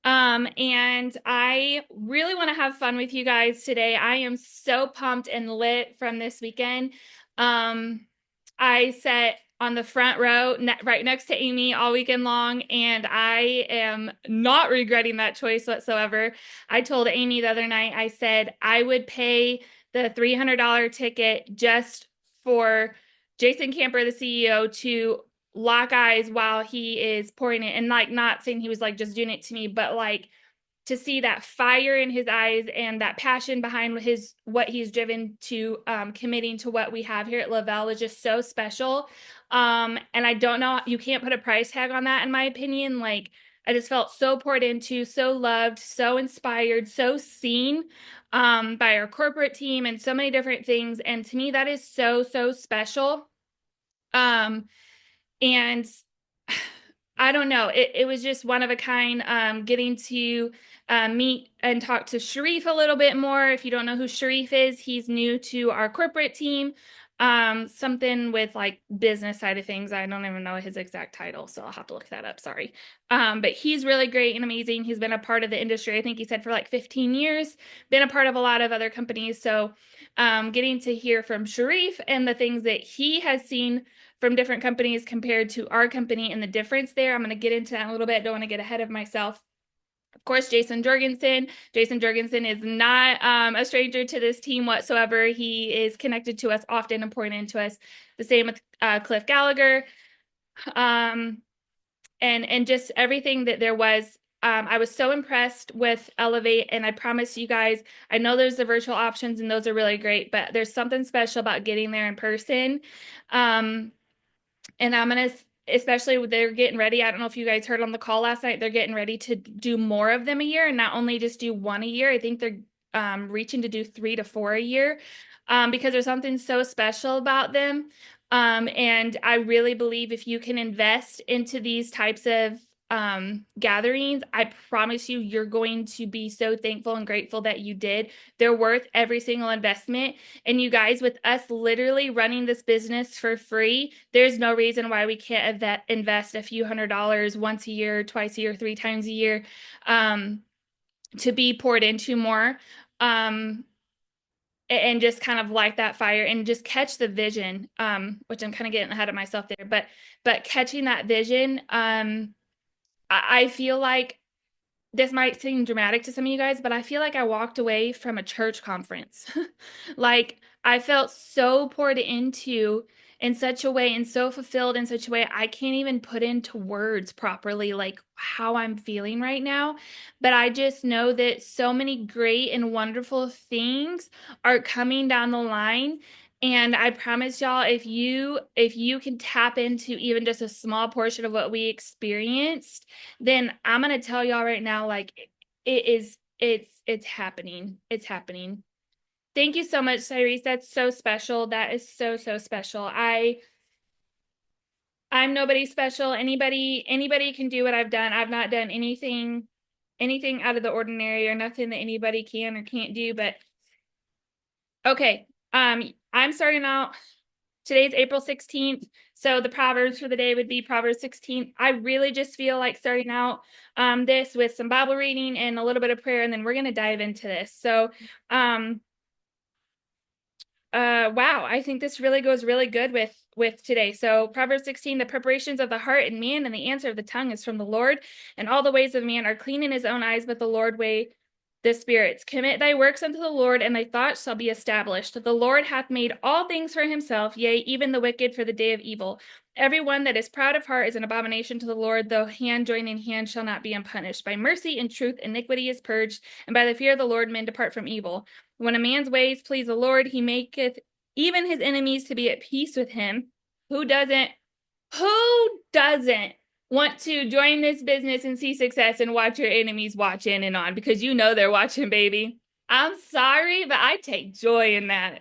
And I really want to have fun with you guys today. I am so pumped and lit from this weekend. I sat on the front row right next to Amy all weekend long, and I am not regretting that choice whatsoever. I told Amy the other night, I said I would pay the $300 ticket just for Jason Camper, the CEO, to lock eyes while he is pouring it, and like not saying he was like just doing it to me, but like to see that fire in his eyes and that passion behind his what he's driven to committing to what we have here at Lavelle is just so special. And I don't know, you can't put a price tag on that in my opinion. Like I just felt so poured into, so loved, so inspired, so seen by our corporate team and so many different things. And to me, that is so, so special. And I don't know, it was just one of a kind. Getting to meet and talk to Sharif a little bit more. If you don't know who Sharif is, he's new to our corporate team. Something with like business side of things. I don't even know his exact title, so I'll have to look that up. Sorry. But he's really great and amazing. He's been a part of the industry, I think he said, for like 15 years, been a part of a lot of other companies. So getting to hear from Sharif and the things that he has seen from different companies compared to our company and the difference there. I'm going to get into that a little bit. Don't want to get ahead of myself. Of course, Jason Jorgensen. Jason Jorgensen is not a stranger to this team whatsoever. He is connected to us often and pouring into us. The same with Cliff Gallagher. And just everything that there was. I was so impressed with Elevate, and I promise you guys, I know there's the virtual options and those are really great, but there's something special about getting there in person. And I'm going to, especially with they're getting ready. I don't know if you guys heard on the call last night, they're getting ready to do more of them a year and not only just do one a year. I think they're reaching to do 3 to 4 a year because there's something so special about them. And I really believe if you can invest into these types of gatherings, I promise you, you're going to be so thankful and grateful that you did. They're worth every single investment. And you guys, with us literally running this business for free, there's no reason why we can't invest a few $100s once a year, twice a year, 3 times a year to be poured into more. And just kind of light that fire and just catch the vision, which I'm kind of getting ahead of myself there, but catching that vision, I feel like this might seem dramatic to some of you guys, but I feel like I walked away from a church conference. Like I felt so poured into in such a way and so fulfilled in such a way I can't even put into words properly like how I'm feeling right now. But I just know that so many great and wonderful things are coming down the line. And I promise y'all, if you can tap into even just a small portion of what we experienced, then I'm gonna tell y'all right now, like it's happening. It's happening. Thank you so much, Cyrese. That's so special. That is so, so special. I'm nobody special. Anybody can do what I've done. I've not done anything out of the ordinary or nothing that anybody can or can't do. But okay. I'm starting out. Today's April 16th. So the Proverbs for the day would be Proverbs 16. I really just feel like starting out this with some Bible reading and a little bit of prayer, and then we're going to dive into this. So wow, I think this really goes really good with today. So Proverbs 16, the preparations of the heart in man and the answer of the tongue is from the Lord, and all the ways of man are clean in his own eyes, but the Lord weigh the spirits. Commit thy works unto the Lord, and thy thoughts shall be established. The Lord hath made all things for himself, yea, even the wicked for the day of evil. Every one that is proud of heart is an abomination to the Lord, though hand join in hand shall not be unpunished. By mercy and truth iniquity is purged, and by the fear of the Lord men depart from evil. When a man's ways please the Lord, he maketh even his enemies to be at peace with him. Who doesn't want to join this business and see success and watch your enemies watch in and on? Because you know they're watching, baby. I'm sorry, but I take joy in that.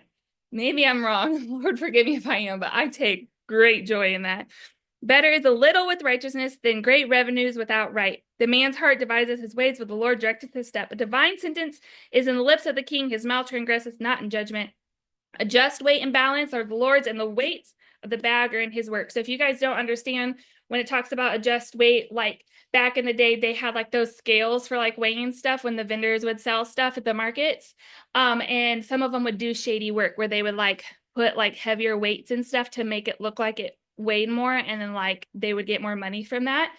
Maybe I'm wrong. Lord, forgive me if I am, but I take great joy in that. Better is a little with righteousness than great revenues without right. The man's heart deviseth his ways, but the Lord directeth his step. A divine sentence is in the lips of the king. His mouth transgresseth not in judgment. A just weight and balance are the Lord's, and the weights of the bag are in his work. So if you guys don't understand when it talks about adjust weight, like back in the day, they had like those scales for like weighing stuff when the vendors would sell stuff at the markets. And some of them would do shady work where they would like put like heavier weights and stuff to make it look like it weighed more, and then like they would get more money from that.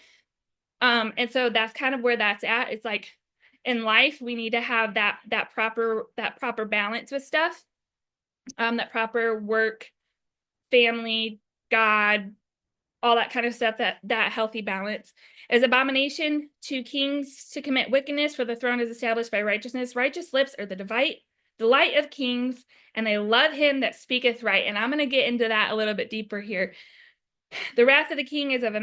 And so that's kind of where that's at. It's like in life, we need to have that proper balance with stuff, that proper work, family, God, all that kind of stuff, that healthy balance. As abomination to kings to commit wickedness, for the throne is established by righteousness. Righteous lips are the delight of kings, and they love him that speaketh right. And I'm going to get into that a little bit deeper here. The wrath of the king is of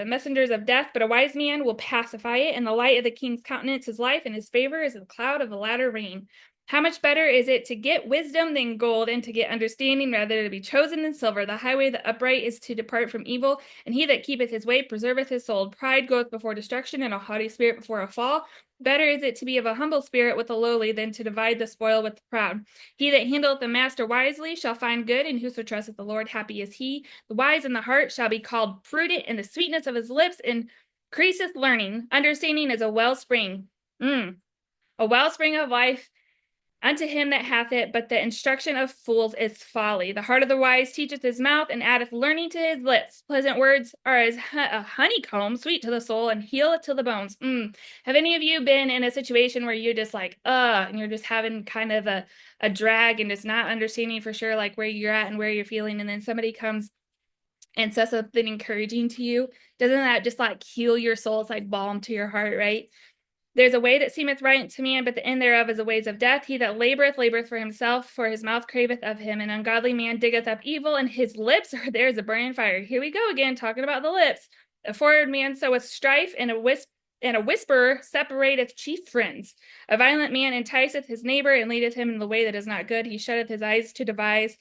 messengers of death, but a wise man will pacify it. And the light of the king's countenance is life, and his favor is the cloud of the latter rain. How much better is it to get wisdom than gold, and to get understanding rather to be chosen than silver? The highway of the upright is to depart from evil, and he that keepeth his way preserveth his soul. Pride goeth before destruction, and a haughty spirit before a fall. Better is it to be of a humble spirit with the lowly than to divide the spoil with the proud. He that handleth the master wisely shall find good, and whoso trusteth the Lord, happy is he. The wise in the heart shall be called prudent, and the sweetness of his lips increaseth learning. Understanding is a wellspring, a wellspring of life unto him that hath it, but the instruction of fools is folly. The heart of the wise teacheth his mouth, and addeth learning to his lips. Pleasant words are as a honeycomb, sweet to the soul, and healeth to the bones. Have any of you been in a situation where you're just like, and you're just having kind of a drag and just not understanding for sure like where you're at and where you're feeling, and then somebody comes and says something encouraging to you? Doesn't that just like heal your soul? It's like balm to your heart, right? There's a way that seemeth right to man, but the end thereof is the ways of death. He that laboreth for himself, for his mouth craveth of him. An ungodly man diggeth up evil, and his lips are there as a burning fire. Here we go again, talking about the lips. A forward man soweth strife, and a whisperer separateth chief friends. A violent man enticeth his neighbor, and leadeth him in the way that is not good. He shutteth his eyes to devise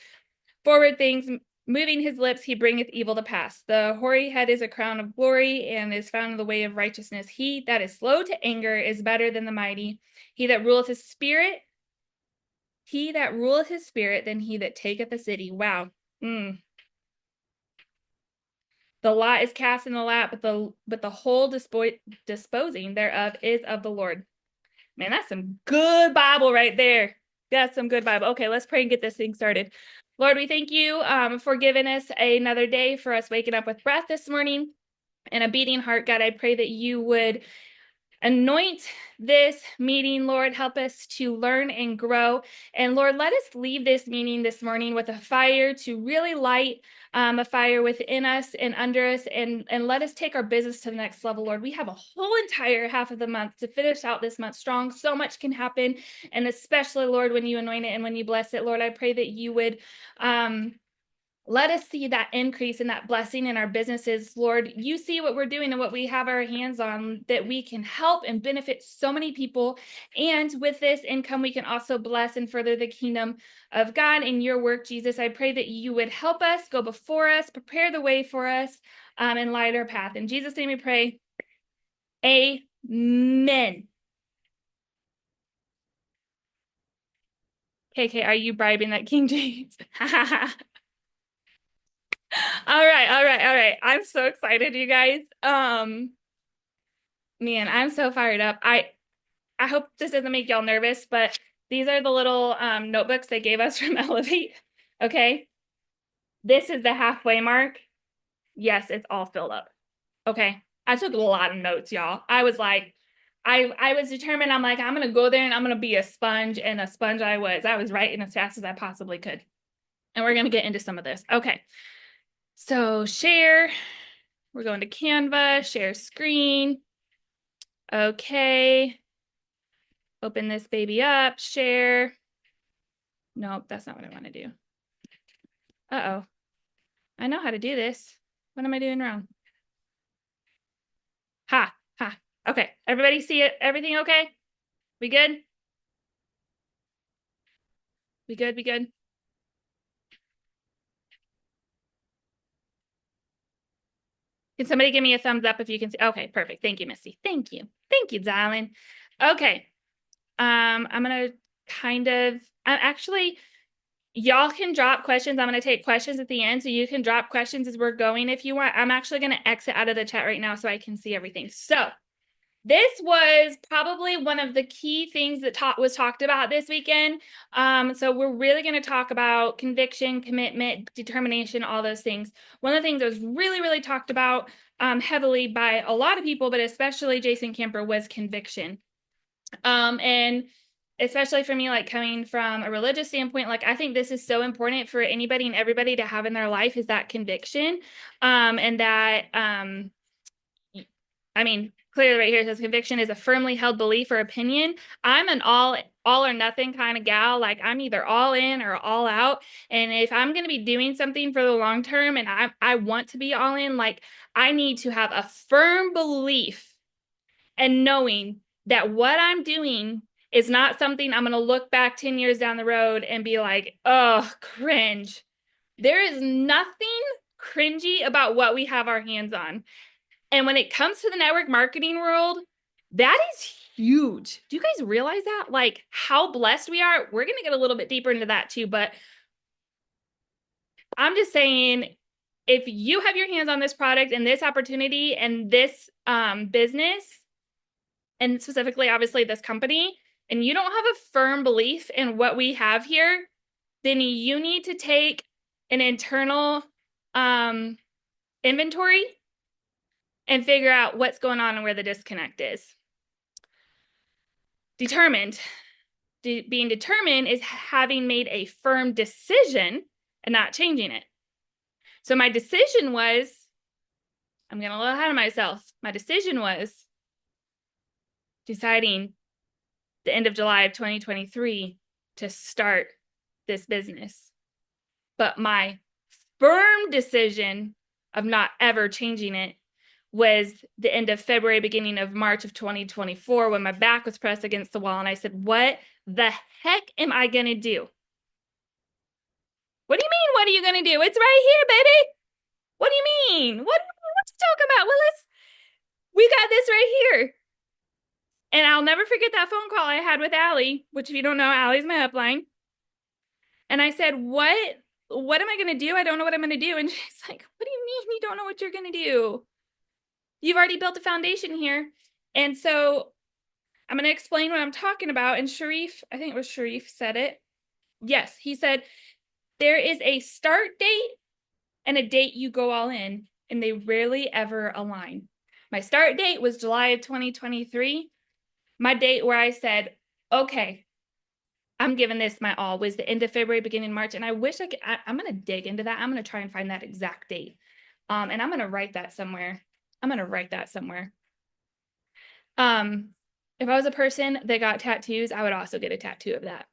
forward things. Moving his lips, he bringeth evil to pass. The hoary head is a crown of glory, and is found in the way of righteousness. He that is slow to anger is better than the mighty. He that ruleth his spirit, than he that taketh a city. Wow. The lot is cast in the lap, but the whole disposing thereof is of the Lord. Man, that's some good Bible right there. That's some good Bible. Okay, let's pray and get this thing started. Lord, we thank you for giving us another day, for us waking up with breath this morning and a beating heart. God, I pray that you would anoint this meeting, Lord. Help us to learn and grow. And Lord, let us leave this meeting this morning with a fire to really light a fire within us and under us, and let us take our business to the next level, Lord. We have a whole entire half of the month to finish out this month strong. So much can happen, and especially, Lord, when you anoint it and when you bless it, Lord, I pray that you would let us see that increase in that blessing in our businesses. Lord, you see what we're doing and what we have our hands on, that we can help and benefit so many people. And with this income, we can also bless and further the kingdom of God in your work, Jesus. I pray that you would help us, go before us, prepare the way for us, and light our path. In Jesus' name we pray. Amen. KK, are you bribing that King James? All right. I'm so excited, you guys. Man, I'm so fired up. I hope this doesn't make y'all nervous, but these are the little notebooks they gave us from Elevate. Okay. This is the halfway mark. Yes, it's all filled up. Okay. I took a lot of notes, y'all. I was like, I was determined. I'm like, I'm gonna go there and I'm gonna be a sponge, and a sponge I was. I was writing as fast as I possibly could. And we're gonna get into some of this. Okay. So share. We're going to Canva, share screen. Okay. Open this baby up, share. Nope, that's not what I want to do. Uh-oh. I know how to do this. What am I doing wrong? Ha. Okay, everybody see it? Everything okay? We good? We good? Can somebody give me a thumbs up if you can see? Okay, perfect. Thank you, Missy. Thank you, darling. Okay. I'm gonna I'm actually, Y'all can drop questions. I'm going to take questions at the end, so you can drop questions as we're going if you want. I'm actually going to exit out of the chat right now so I can see everything. So this was probably one of the key things that was talked about this weekend. So we're really going to talk about conviction, commitment, determination, all those things. One of the things that was really, really talked about heavily by a lot of people, but especially Jason Camper, was conviction. And especially for me, like coming from a religious standpoint, like I think this is so important for anybody and everybody to have in their life, is that conviction. And that, I mean, clearly right here it says conviction is a firmly held belief or opinion. I'm an all or nothing kind of gal. Like I'm either all in or all out. And if I'm going to be doing something for the long term and I want to be all in, like I need to have a firm belief and knowing that what I'm doing is not something I'm going to look back 10 years down the road and be like, oh, cringe. There is nothing cringy about what we have our hands on. And when it comes to the network marketing world, that is huge. Do you guys realize that? Like how blessed we are? We're going to get a little bit deeper into that too, but I'm just saying, if you have your hands on this product and this opportunity and this business, and specifically, obviously, this company, and you don't have a firm belief in what we have here, then you need to take an internal inventory and figure out what's going on and where the disconnect is. Determined. Being determined is having made a firm decision and not changing it. So my decision was, I'm going to get ahead of myself. My decision was deciding the end of July of 2023 to start this business. But my firm decision of not ever changing it was the end of February, beginning of March of 2024, when my back was pressed against the wall and I said, what the heck am I going to do? What do you mean, what are you going to do? It's right here, baby. What do you mean? What you talking about? Well, we got this right here. And I'll never forget that phone call I had with Allie, which if you don't know, Allie's my upline. And I said, what am I going to do? I don't know what I'm going to do. And she's like, what do you mean you don't know what you're going to do? You've already built a foundation here. And so I'm going to explain what I'm talking about. And Sharif, I think it was Sharif said it. Yes, he said, there is a start date and a date you go all in, and they rarely ever align. My start date was July of 2023. My date where I said, okay, I'm giving this my all was the end of February, beginning March. And I wish I could, I'm going to dig into that. I'm going to try and find that exact date. And I'm going to write that somewhere. If I was a person that got tattoos, I would also get a tattoo of that.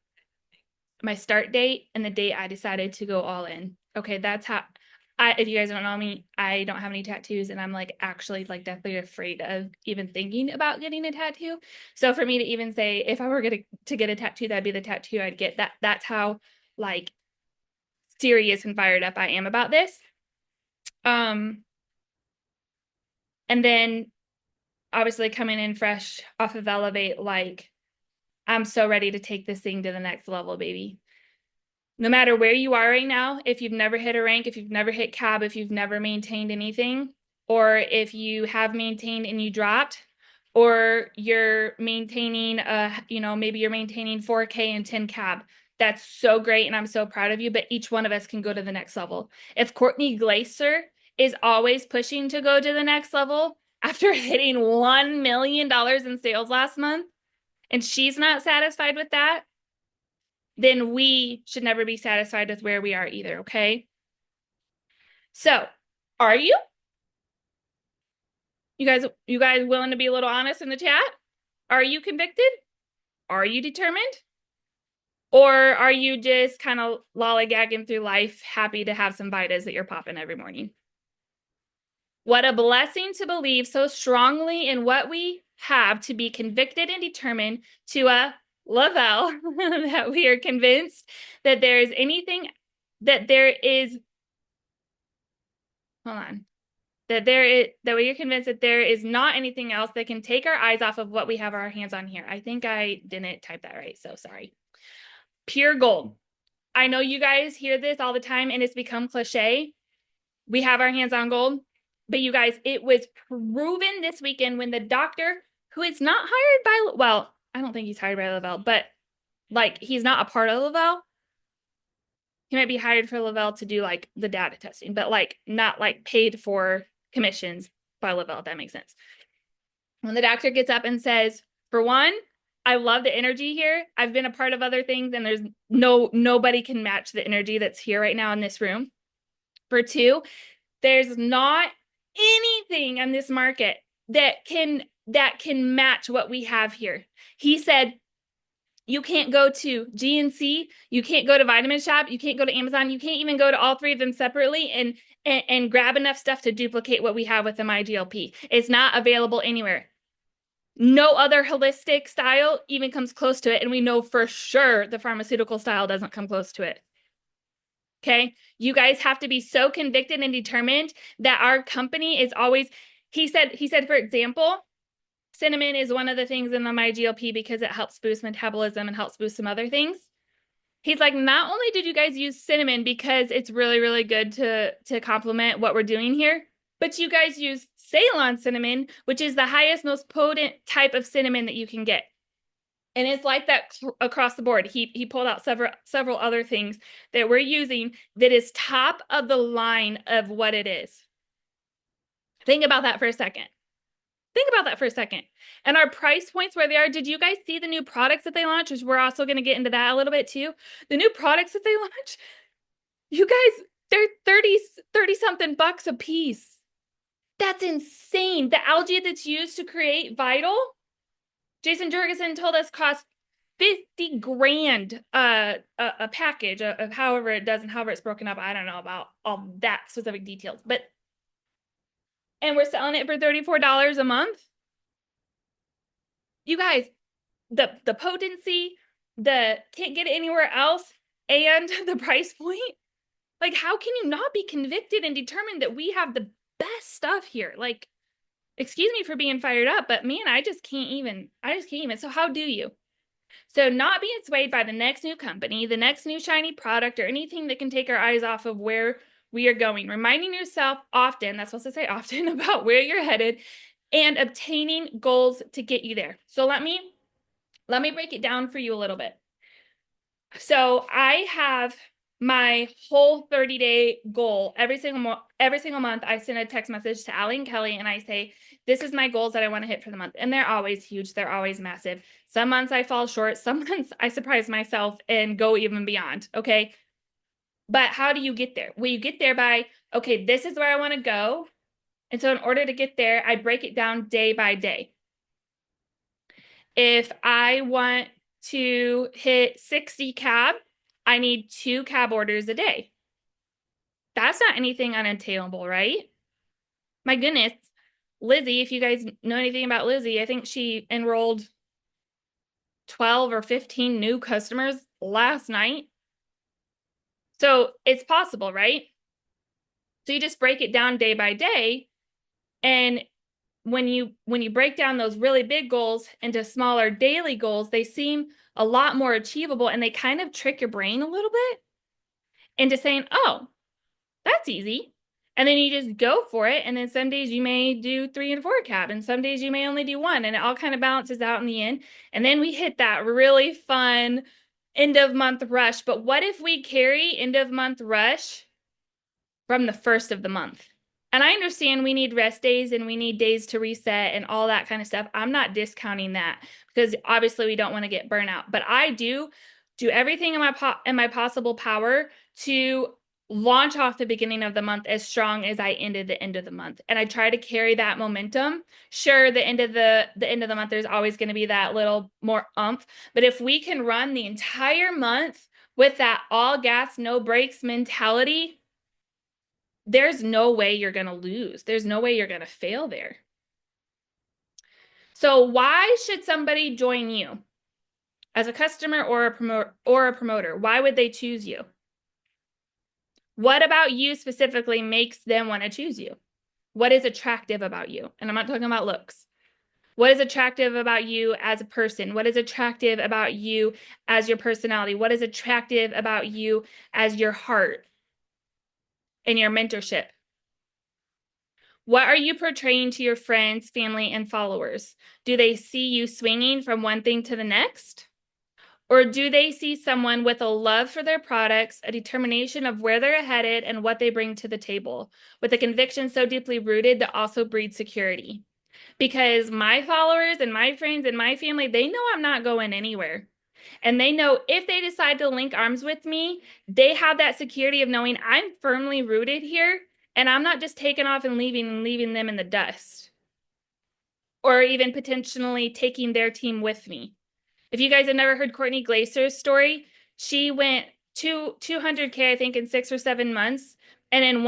My start date and the date I decided to go all in. Okay, that's how, if you guys don't know me, I don't have any tattoos, and I'm like actually like deathly afraid of even thinking about getting a tattoo. So for me to even say if I were going to get a tattoo, that'd be the tattoo I'd get. That's how like serious and fired up I am about this. And then obviously coming in fresh off of Elevate, like I'm so ready to take this thing to the next level, baby. No matter where you are right now, if you've never hit a rank, if you've never hit cab, if you've never maintained anything, or if you have maintained and you dropped, or you're maintaining, maybe you're maintaining 4K and 10 cab. That's so great, and I'm so proud of you, but each one of us can go to the next level. If Courtney Glaser is always pushing to go to the next level after hitting $1 million in sales last month, and she's not satisfied with that, then we should never be satisfied with where we are either, okay? So, are you? You guys willing to be a little honest in the chat? Are you convicted? Are you determined? Or are you just kind of lollygagging through life, happy to have some Vitas that you're popping every morning? What a blessing to believe so strongly in what we have, to be convicted and determined to a level that we are convinced that there is anything, that there is, hold on, that we are convinced that there is not anything else that can take our eyes off of what we have our hands on here. I think I didn't type that right, so sorry. Pure gold. I know you guys hear this all the time and it's become cliche. We have our hands on gold. But you guys, it was proven this weekend when the doctor, who is not hired by, well, I don't think he's hired by Lavelle, but like he's not a part of Lavelle. He might be hired for Lavelle to do like the data testing, but like not like paid for commissions by Lavelle, if that makes sense. When the doctor gets up and says, for one, I love the energy here. I've been a part of other things, and there's nobody can match the energy that's here right now in this room. For two, there's not anything on this market that can match what we have here. He said, you can't go to GNC, you can't go to Vitamin Shop, you can't go to Amazon, you can't even go to all three of them separately and grab enough stuff to duplicate what we have with the MyGLP. It's not available anywhere. No other holistic style even comes close to it, and we know for sure the pharmaceutical style doesn't come close to it. Okay, you guys have to be so convicted and determined that our company is always, he said, for example, cinnamon is one of the things in the MyGLP because it helps boost metabolism and helps boost some other things. He's like, not only did you guys use cinnamon because it's really, really good to complement what we're doing here, but you guys use Ceylon cinnamon, which is the highest, most potent type of cinnamon that you can get. And it's like that across the board. He pulled out several other things that we're using that is top of the line of what it is. Think about that for a second. Think about that for a second. And our price points where they are, did you guys see the new products that they launched? Which we're also going to get into that a little bit too. The new products that they launched, you guys, they're 30 something bucks a piece. That's insane. The algae that's used to create Vital, Jason Jurgensen told us cost 50 grand a package of however it does and however it's broken up. I don't know about all that specific details, but and we're selling it for $34 a month. You guys, the potency, the can't get it anywhere else, and the price point. Like, how can you not be convicted and determined that we have the best stuff here? Like, excuse me for being fired up, but man, I just can't even. So how do you? So not being swayed by the next new company, the next new shiny product, or anything that can take our eyes off of where we are going. Reminding yourself often, that's supposed to say often, about where you're headed and obtaining goals to get you there. So let me break it down for you a little bit. So I have my whole 30-day goal. Every single month, I send a text message to Allie and Kelly, and I say, this is my goals that I want to hit for the month. And they're always huge. They're always massive. Some months I fall short. Some months I surprise myself and go even beyond. Okay. But how do you get there? Well, you get there by, okay, this is where I want to go. And so in order to get there, I break it down day by day. If I want to hit 60 cab, I need 2 cab orders a day. That's not anything unattainable, right? My goodness. Lizzie, if you guys know anything about Lizzie, I think she enrolled 12 or 15 new customers last night. So it's possible, right? So you just break it down day by day. And when you break down those really big goals into smaller daily goals, they seem a lot more achievable, and they kind of trick your brain a little bit into saying, oh, that's easy. And then you just go for it. And then some days you may do 3 and 4 cab, and some days you may only do 1, and it all kind of balances out in the end. And then we hit that really fun end of month rush. But what if we carry end of month rush from the first of the month? And I understand we need rest days and we need days to reset and all that kind of stuff. I'm not discounting that, because obviously we don't want to get burnout. But I do everything in my possible power to launch off the beginning of the month as strong as I ended the end of the month. And I try to carry that momentum. Sure, the end of the month, there's always going to be that little more umph. But if we can run the entire month with that all gas, no brakes mentality, there's no way you're going to lose. There's no way you're going to fail there. So why should somebody join you as a customer or a promoter? Why would they choose you? What about you specifically makes them want to choose you? What is attractive about you? And I'm not talking about looks. What is attractive about you as a person? What is attractive about you as your personality? What is attractive about you as your heart and your mentorship? What are you portraying to your friends, family, and followers? Do they see you swinging from one thing to the next? Or do they see someone with a love for their products, a determination of where they're headed and what they bring to the table, with a conviction so deeply rooted that also breeds security? Because my followers and my friends and my family, they know I'm not going anywhere. And they know if they decide to link arms with me, they have that security of knowing I'm firmly rooted here and I'm not just taking off and leaving them in the dust, or even potentially taking their team with me. If you guys have never heard Courtney Glaser's story, she went 200K, I think, in 6 or 7 months. And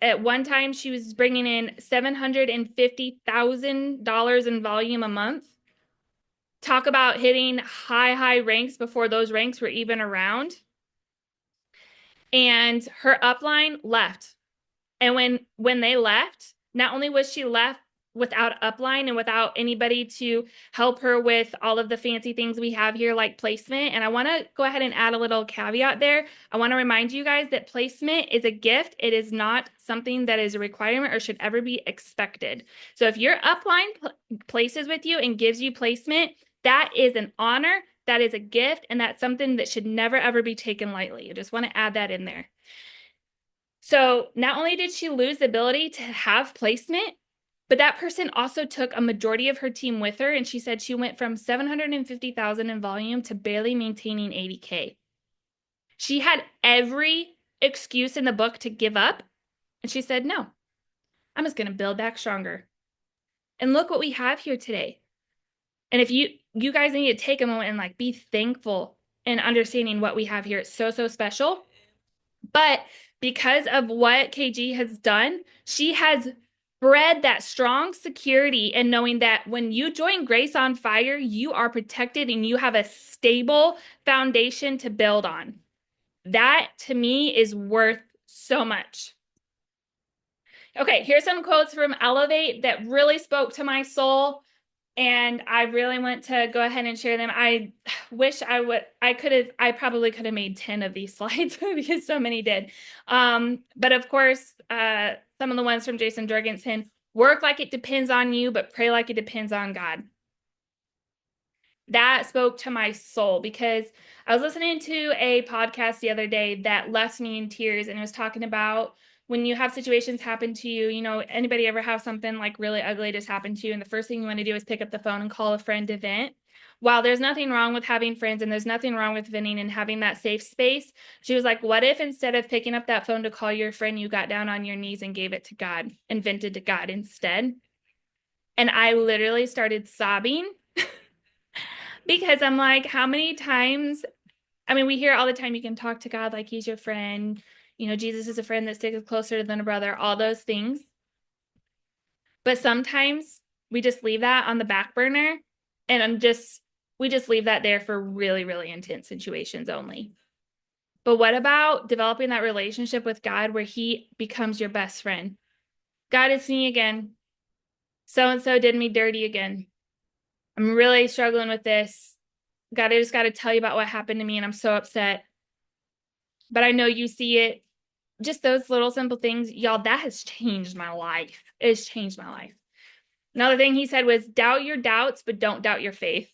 at one time, she was bringing in $750,000 in volume a month. Talk about hitting high ranks before those ranks were even around. And her upline left. And when they left, not only was she left without upline and without anybody to help her with all of the fancy things we have here, like placement. And I want to go ahead and add a little caveat there. I want to remind you guys that placement is a gift. It is not something that is a requirement or should ever be expected. So if your upline places with you and gives you placement, that is an honor, that is a gift, and that's something that should never, ever be taken lightly. I just want to add that in there. So not only did she lose the ability to have placement, but that person also took a majority of her team with her. And she said she went from 750,000 in volume to barely maintaining 80K. She had every excuse in the book to give up. And she said, no, I'm just going to build back stronger. And look what we have here today. And if you guys need to take a moment and like be thankful and understanding what we have here. It's so, so special. But because of what KG has done, she has bred that strong security and knowing that when you join Grace on Fire, you are protected and you have a stable foundation to build on. That to me is worth so much. Okay, here's some quotes from Elevate that really spoke to my soul. And I really want to go ahead and share them. I wish I probably could have made 10 of these slides because so many did. But of course, some of the ones from Jason Jorgensen: work like it depends on you, but pray like it depends on God. That spoke to my soul because I was listening to a podcast the other day that left me in tears, and it was talking about when you have situations happen to you, anybody ever have something like really ugly just happen to you, and the first thing you want to do is pick up the phone and call a friend to vent. While there's nothing wrong with having friends and there's nothing wrong with venting and having that safe space, she was like, what if instead of picking up that phone to call your friend, you got down on your knees and gave it to God and vented to God instead? And I literally started sobbing because I'm like, how many times, we hear all the time you can talk to God like he's your friend. Jesus is a friend that sticks closer than a brother, all those things. But sometimes we just leave that on the back burner and we just leave that there for really, really intense situations only. But what about developing that relationship with God where he becomes your best friend? God, it's me again. So-and-so did me dirty again. I'm really struggling with this. God, I just got to tell you about what happened to me and I'm so upset. But I know you see it. Just those little simple things, y'all, that has changed my life. It's changed my life. Another thing he said was, doubt your doubts, but don't doubt your faith.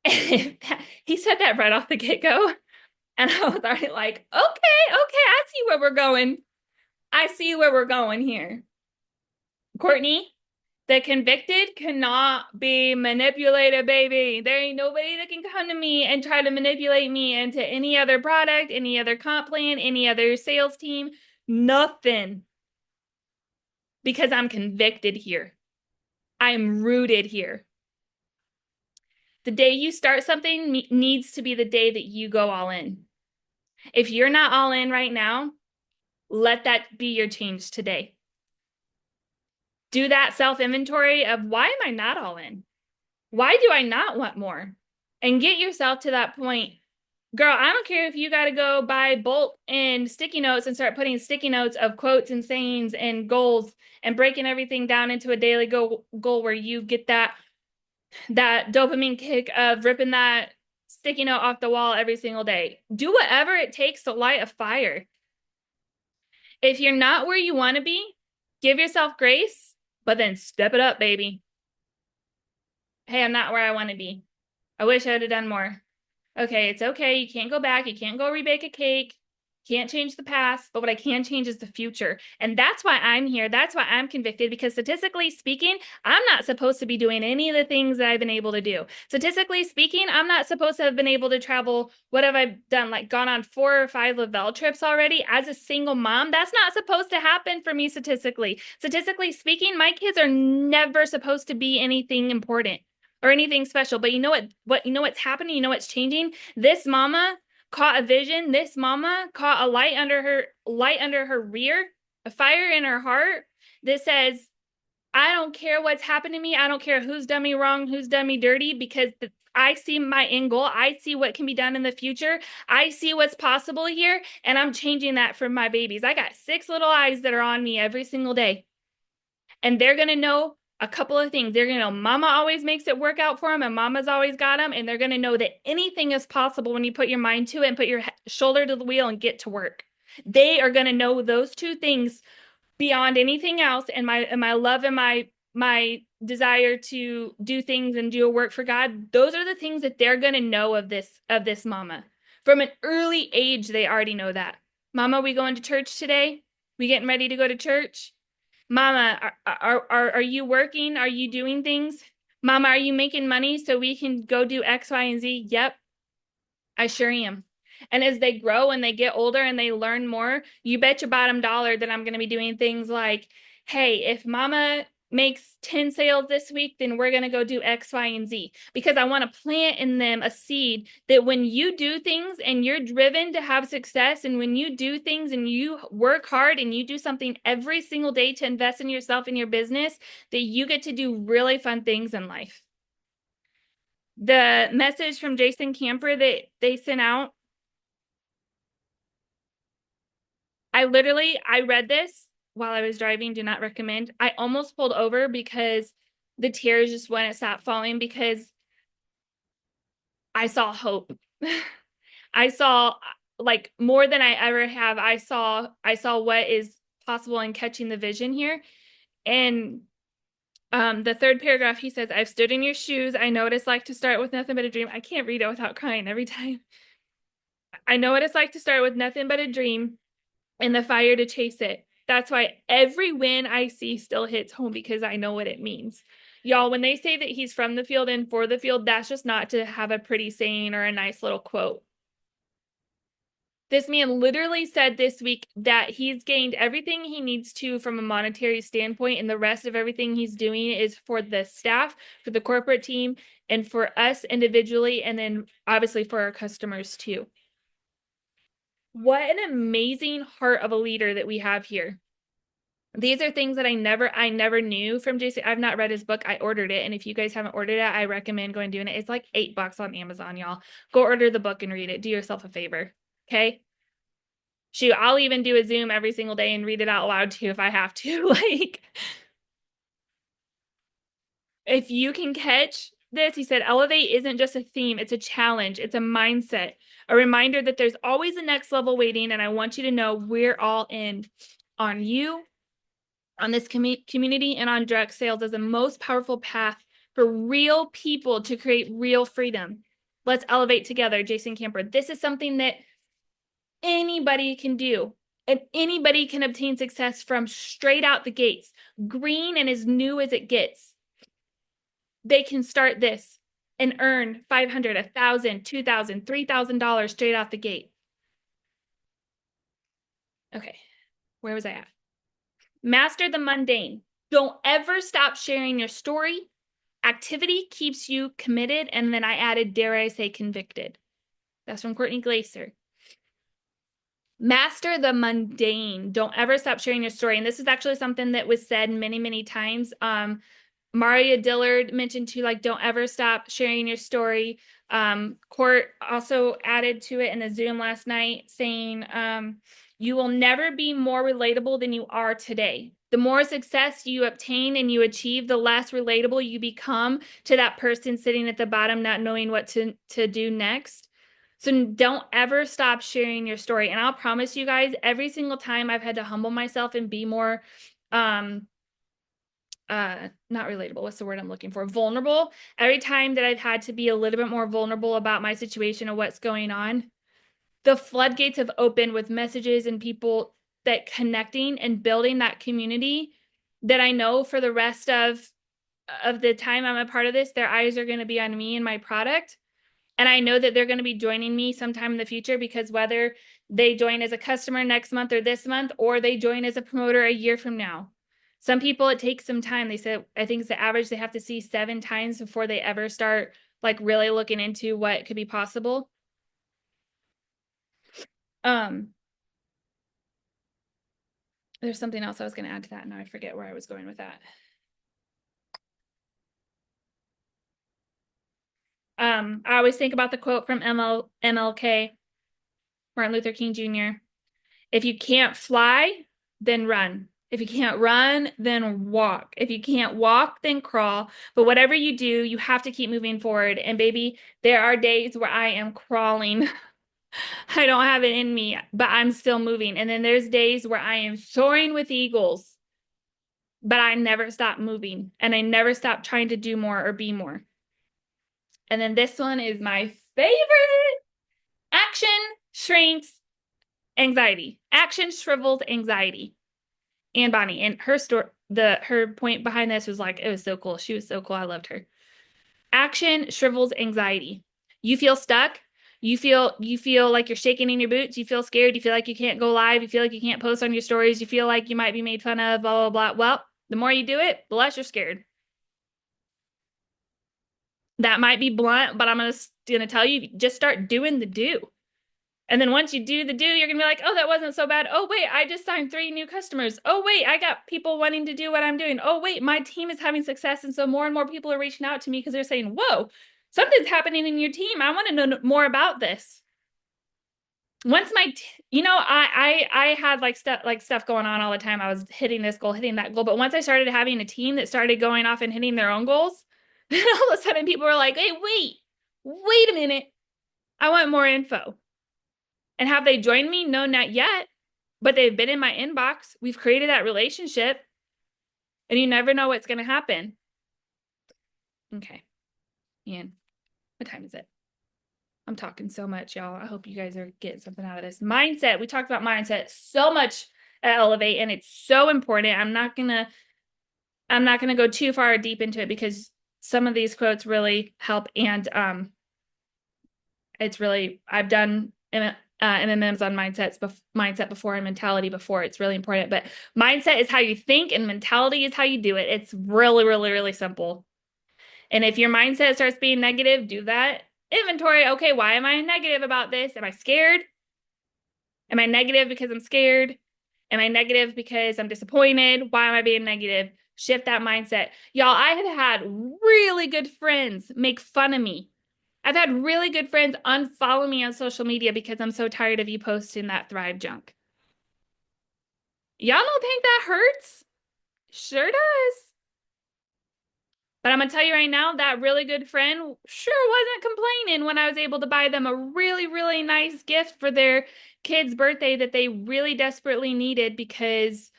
He said that right off the get-go. And I was already like, okay, I see where we're going. I see where we're going here. Courtney, the convicted cannot be manipulated, baby. There ain't nobody that can come to me and try to manipulate me into any other product, any other comp plan, any other sales team. Nothing. Because I'm convicted here. I'm rooted here. The day you start something needs to be the day that you go all in. If you're not all in right now, let that be your change today. Do that self-inventory of, why am I not all in? Why do I not want more? And get yourself to that point Girl, I don't care if you got to go buy bulk and sticky notes and start putting sticky notes of quotes and sayings and goals and breaking everything down into a daily goal where you get that dopamine kick of ripping that sticky note off the wall every single day. Do whatever it takes to light a fire. If you're not where you want to be, give yourself grace, but then step it up, baby. Hey, I'm not where I want to be. I wish I would have done more. Okay, it's okay. You can't go back. You can't go rebake a cake. Can't change the past, but what I can change is the future. And that's why I'm here. That's why I'm convicted, because statistically speaking, I'm not supposed to be doing any of the things that I've been able to do. Statistically speaking, I'm not supposed to have been able to travel. What have I done? Like gone on 4 or 5 Lavelle trips already as a single mom. That's not supposed to happen for me statistically. Statistically speaking, my kids are never supposed to be anything important or anything special. But you know what you know what's happening? You know what's changing? This mama caught a vision. This mama caught a light under her rear, a fire in her heart that says, I don't care what's happened to me. I don't care who's done me wrong, who's done me dirty, because I see my end goal. I see what can be done in the future. I see what's possible here, and I'm changing that for my babies. I got 6 little eyes that are on me every single day, and they're going to know a couple of things. They're going to know mama always makes it work out for them, and mama's always got them. And they're going to know that anything is possible when you put your mind to it and put your shoulder to the wheel and get to work. They are going to know those 2 things beyond anything else. And my love and my desire to do things and do a work for God, those are the things that they're going to know of this mama. From an early age, they already know that. Mama, we going to church today? We getting ready to go to church? Mama, are you working? Are you doing things? Mama, are you making money so we can go do X, Y, and Z? Yep, I sure am. And as they grow and they get older and they learn more, you bet your bottom dollar that I'm going to be doing things like, hey, if mama makes 10 sales this week, then we're going to go do X, Y, and Z. Because I want to plant in them a seed that when you do things and you're driven to have success, and when you do things and you work hard and you do something every single day to invest in yourself and your business, that you get to do really fun things in life. The message from Jason Camper that they sent out, I read this while I was driving. Do not recommend. I almost pulled over because the tears just wouldn't stop falling, because I saw hope. I saw, like, more than I ever have. I saw what is possible in catching the vision here. And the 3rd paragraph, he says, I've stood in your shoes. I know what it's like to start with nothing but a dream. I can't read it without crying every time. I know what it's like to start with nothing but a dream and the fire to chase it. That's why every win I see still hits home, because I know what it means. Y'all, when they say that he's from the field and for the field, that's just not to have a pretty saying or a nice little quote. This man literally said this week that he's gained everything he needs to from a monetary standpoint, and the rest of everything he's doing is for the staff, for the corporate team, and for us individually, and then obviously for our customers too. What an amazing heart of a leader that we have here. These are things that I never knew from Jason. I've not read his book. I ordered it. And if you guys haven't ordered it, I recommend going and doing it. It's like $8 on Amazon, y'all. Go order the book and read it. Do yourself a favor. Okay. Shoot, I'll even do a Zoom every single day and read it out loud too if I have to. Like, if you can catch this, he said, elevate isn't just a theme, it's a challenge, it's a mindset, a reminder that there's always a next level waiting. And I want you to know we're all in on you, on this community, and on direct sales as the most powerful path for real people to create real freedom. Let's elevate together, Jason Camper. This is something that anybody can do, and anybody can obtain success from straight out the gates, green and as new as it gets. They can start this and earn $500, $1,000, $2,000, $3,000 straight out the gate. Okay, where was I at? Master the mundane. Don't ever stop sharing your story. Activity keeps you committed. And then I added, dare I say, convicted. That's from Courtney Glaser. Master the mundane. Don't ever stop sharing your story. And this is actually something that was said many, many times. Maria Dillard mentioned too, like, don't ever stop sharing your story. Court also added to it in the Zoom last night saying, you will never be more relatable than you are today. The more success you obtain and you achieve, the less relatable you become to that person sitting at the bottom, not knowing what to do next. So don't ever stop sharing your story. And I'll promise you guys, every single time I've had to humble myself and be more, not relatable, what's the word I'm looking for? Vulnerable. Every time that I've had to be a little bit more vulnerable about my situation and what's going on, the floodgates have opened with messages and people that connecting and building that community that I know for the rest of the time I'm a part of this, their eyes are going to be on me and my product. And I know that they're going to be joining me sometime in the future, because whether they join as a customer next month or this month, or they join as a promoter a year from now. Some people, it takes some time. They said, I think it's the average they have to see 7 times before they ever start like really looking into what could be possible. There's something else I was going to add to that. Now I forget where I was going with that. I always think about the quote from MLK, Martin Luther King Jr. If you can't fly, then run. If you can't run, then walk. If you can't walk, then crawl. But whatever you do, you have to keep moving forward. And baby, there are days where I am crawling. I don't have it in me, but I'm still moving. And then there's days where I am soaring with eagles, but I never stop moving. And I never stop trying to do more or be more. And then this one is my favorite. Action shrinks anxiety. Action shrivels anxiety. And Bonnie, and her her point behind this was like, it was so cool. She was so cool. I loved her. Action shrivels anxiety. You feel stuck. You feel like you're shaking in your boots. You feel scared. You feel like you can't go live. You feel like you can't post on your stories. You feel like you might be made fun of, blah, blah, blah. Well, the more you do it, the less you're scared. That might be blunt, but I'm gonna tell you, just start doing the do. And then once you do the do, you're gonna be like, oh, that wasn't so bad. Oh, wait, I just signed 3 new customers. Oh, wait, I got people wanting to do what I'm doing. Oh, wait, my team is having success. And so more and more people are reaching out to me because they're saying, whoa, something's happening in your team. I want to know more about this. Once I had stuff going on all the time. I was hitting this goal, hitting that goal. But once I started having a team that started going off and hitting their own goals, then all of a sudden people were like, hey, wait a minute. I want more info. And have they joined me? No, not yet. But they've been in my inbox. We've created that relationship. And you never know what's going to happen. Okay. Ian, what time is it? I'm talking so much, y'all. I hope you guys are getting something out of this. Mindset. We talked about mindset so much at Elevate, and it's so important. I'm not gonna go too far deep into it because some of these quotes really help. And it's really, I've done MMMs on mindset before and mentality before. It's really important. But mindset is how you think and mentality is how you do it. It's really, really, really simple. And if your mindset starts being negative, do that inventory. Okay, why am I negative about this? Am I scared? Am I negative because I'm scared? Am I negative because I'm disappointed? Why am I being negative? Shift that mindset. Y'all, I have had really good friends make fun of me. I've had really good friends unfollow me on social media because I'm so tired of you posting that Thrive junk. Y'all don't think that hurts? Sure does. But I'm going to tell you right now, that really good friend sure wasn't complaining when I was able to buy them a really, really nice gift for their kid's birthday that they really desperately needed because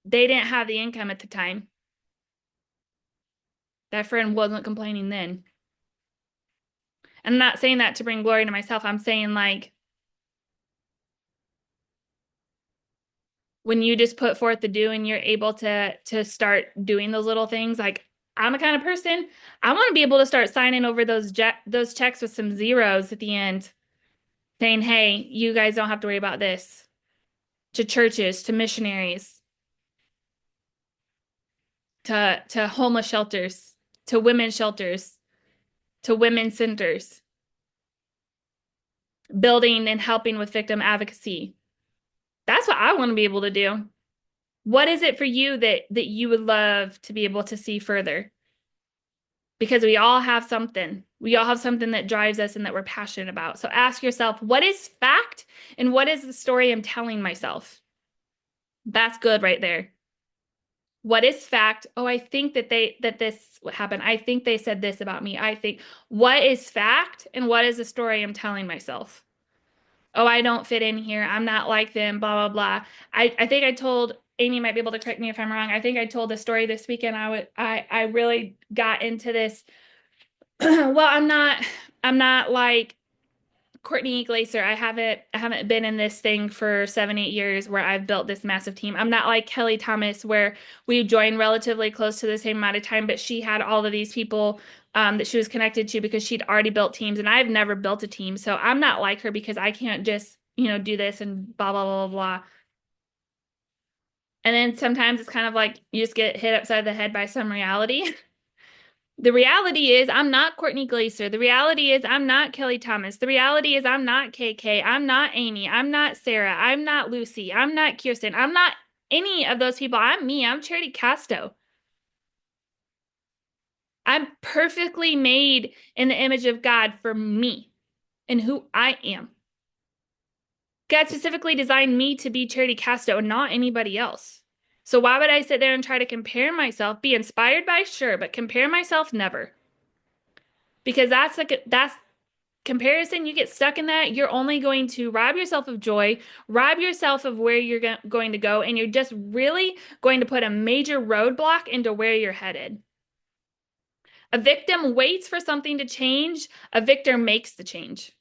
they didn't have the income at the time. That friend wasn't complaining then. And I'm not saying that to bring glory to myself. I'm saying like, when you just put forth the do and you're able to start doing those little things, like I'm the kind of person, I want to be able to start signing over those checks with some zeros at the end saying, hey, you guys don't have to worry about this, to churches, to missionaries, to homeless shelters, to women's shelters, to women's centers, building and helping with victim advocacy. That's what I want to be able to do. What is it for you that you would love to be able to see further? Because we all have something. We all have something that drives us and that we're passionate about. So ask yourself, what is fact and what is the story I'm telling myself? That's good right there. What is fact? Oh, I think that this happened. I think they said this about me. I think what is fact and what is the story I'm telling myself? Oh, I don't fit in here. I'm not like them, blah, blah, blah. I think I told Amy might be able to correct me if I'm wrong. I think I told the story this weekend. I really got into this. Well, I'm not like Courtney Glaser. I haven't been in this thing for 7, 8 years where I've built this massive team. I'm not like Kelly Thomas where we joined relatively close to the same amount of time, but she had all of these people that she was connected to because she'd already built teams, and I've never built a team. So I'm not like her because I can't just, do this and blah blah blah blah. And then sometimes it's kind of like you just get hit upside the head by some reality. The reality is I'm not Courtney Glaser. The reality is I'm not Kelly Thomas. The reality is I'm not KK. I'm not Amy. I'm not Sarah. I'm not Lucy. I'm not Kirsten. I'm not any of those people. I'm me. I'm Charity Casto. I'm perfectly made in the image of God for me and who I am. God specifically designed me to be Charity Casto and not anybody else. So why would I sit there and try to compare myself? Be inspired by, sure, but compare myself, never. Because that's comparison, you get stuck in that, you're only going to rob yourself of joy, rob yourself of where you're going to go, and you're just really going to put a major roadblock into where you're headed. A victim waits for something to change, a victor makes the change.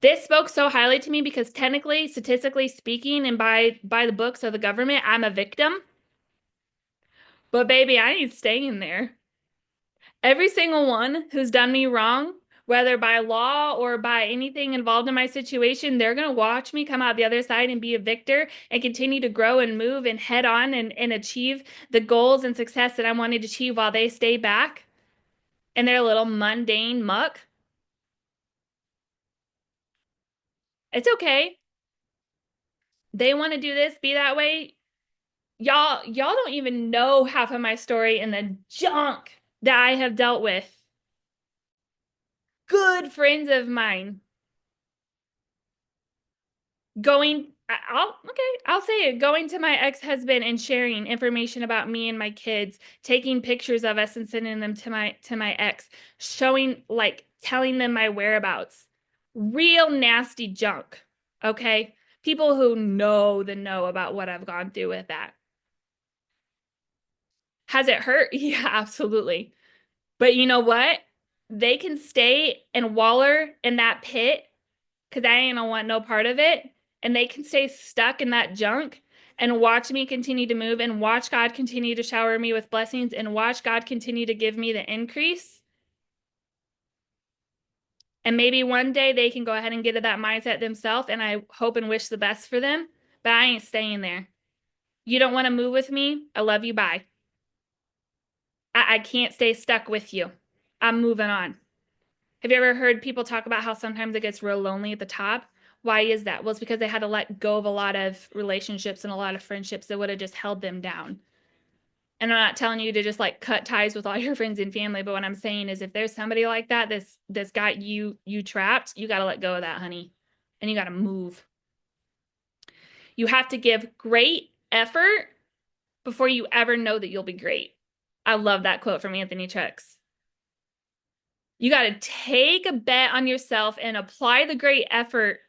This spoke so highly to me because technically, statistically speaking, and by the books of the government, I'm a victim. But baby, I ain't staying there. Every single one who's done me wrong, whether by law or by anything involved in my situation, they're going to watch me come out the other side and be a victor and continue to grow and move and head on and achieve the goals and success that I wanted to achieve while they stay back in their little mundane muck. It's okay. They want to do this, be that way. Y'all don't even know half of my story and the junk that I have dealt with. Good friends of mine I'll say it, going to my ex-husband and sharing information about me and my kids, taking pictures of us and sending them to my ex, showing, like, telling them my whereabouts. Real nasty junk. Okay? People who know about what I've gone through with that. Has it hurt? Yeah, absolutely. But you know what? They can stay and waller in that pit because I ain't gonna want no part of it. And they can stay stuck in that junk and watch me continue to move and watch God continue to shower me with blessings and watch God continue to give me the increase. And maybe one day they can go ahead and get to that mindset themselves. And I hope and wish the best for them. But I ain't staying there. You don't want to move with me? I love you. Bye. I can't stay stuck with you. I'm moving on. Have you ever heard people talk about how sometimes it gets real lonely at the top? Why is that? Well, it's because they had to let go of a lot of relationships and a lot of friendships that would have just held them down. And I'm not telling you to just like cut ties with all your friends and family, but what I'm saying is if there's somebody like that that's got you trapped, you got to let go of that, honey. And you got to move. You have to give great effort before you ever know that you'll be great. I love that quote from Anthony Trucks. You got to take a bet on yourself and apply the great effort.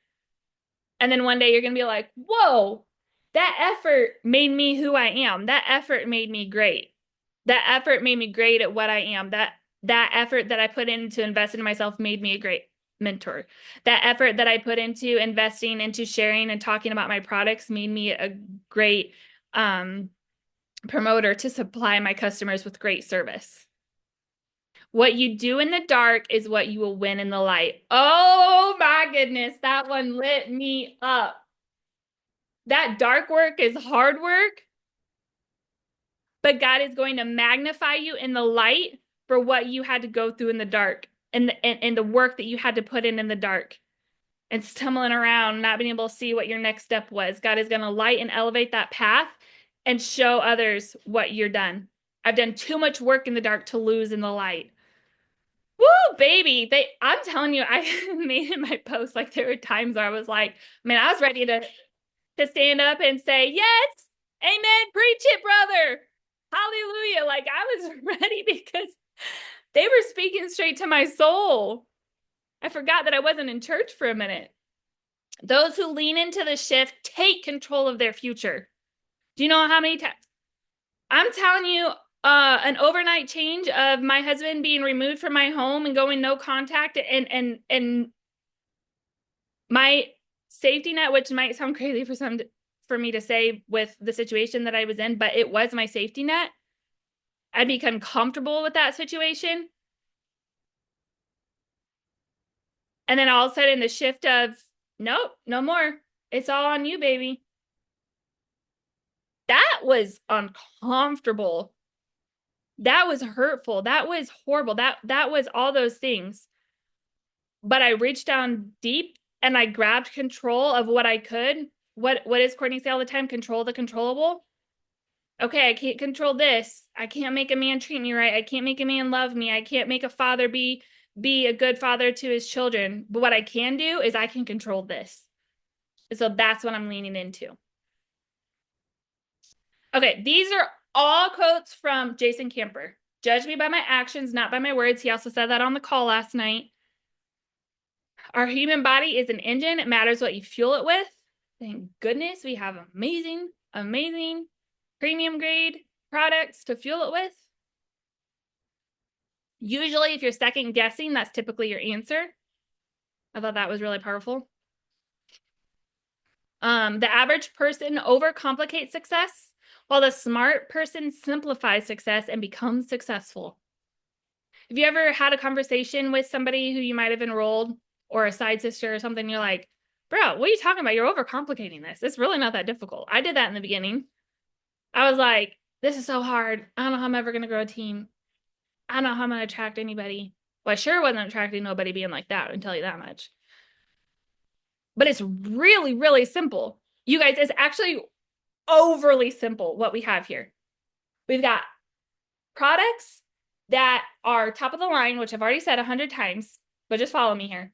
And then one day you're going to be like, whoa, that effort made me who I am. That effort made me great. That effort made me great at what I am. That effort that I put in to invest in myself made me a great mentor. That effort that I put into investing, into sharing and talking about my products made me a great promoter to supply my customers with great service. What you do in the dark is what you will win in the light. Oh my goodness, that one lit me up. That dark work is hard work, but God is going to magnify you in the light for what you had to go through in the dark and the work that you had to put in the dark and stumbling around, not being able to see what your next step was. God is going to light and elevate that path and show others what you're done. I've done too much work in the dark to lose in the light. Woo, baby. I'm telling you, I made in my post, like there were times where I was like, man, I was ready to stand up and say, yes, amen, preach it, brother. Hallelujah. Like I was ready because they were speaking straight to my soul. I forgot that I wasn't in church for a minute. Those who lean into the shift take control of their future. Do you know how many times? I'm telling you, an overnight change of my husband being removed from my home and going no contact, and my safety net, which might sound crazy for me to say with the situation that I was in, but it was my safety net. I'd become comfortable with that situation. And then all of a sudden the shift of, nope, no more. It's all on you, baby. That was uncomfortable. That was hurtful. That was horrible. That was all those things. But I reached down deep and I grabbed control of what I could. What does Courtney say all the time? Control the controllable. Okay, I can't control this. I can't make a man treat me right. I can't make a man love me. I can't make a father be a good father to his children. But what I can do is I can control this. So that's what I'm leaning into. Okay, these are all quotes from Jason Camper. Judge me by my actions, not by my words. He also said that on the call last night. Our human body is an engine. It matters what you fuel it with. Thank goodness we have amazing, amazing premium grade products to fuel it with. Usually, if you're second guessing, that's typically your answer. I thought that was really powerful. The average person overcomplicates success, while the smart person simplifies success and becomes successful. Have you ever had a conversation with somebody who you might have enrolled or a side sister or something? You're like, bro, what are you talking about? You're overcomplicating this. It's really not that difficult. I did that in the beginning. I was like, this is so hard. I don't know how I'm ever going to grow a team. I don't know how I'm going to attract anybody. Well, I sure wasn't attracting nobody being like that. I can tell you that much. But it's really, really simple. You guys, it's actually overly simple what we have here. We've got products that are top of the line, which I've already said 100 times, but just follow me here.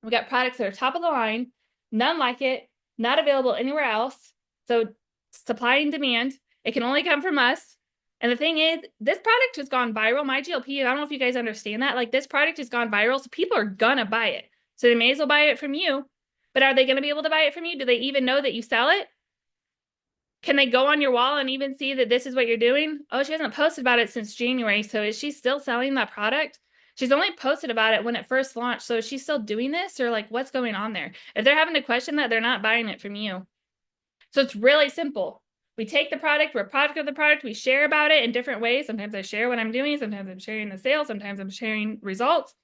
We got products that are top of the line, none like it, not available anywhere else. So supply and demand, it can only come from us. And the thing is, this product has gone viral. My GLP, I don't know if you guys understand that. Like this product has gone viral, so people are gonna buy it. So they may as well buy it from you. But are they gonna be able to buy it from you? Do they even know that you sell it? Can they go on your wall and even see that this is what you're doing? Oh, she hasn't posted about it since January. So is she still selling that product? She's only posted about it when it first launched. So is she still doing this or like what's going on there? If they're having to question that, they're not buying it from you. So it's really simple. We take the product, we're a product of the product, we share about it in different ways. Sometimes I share what I'm doing, sometimes I'm sharing the sales, sometimes I'm sharing results,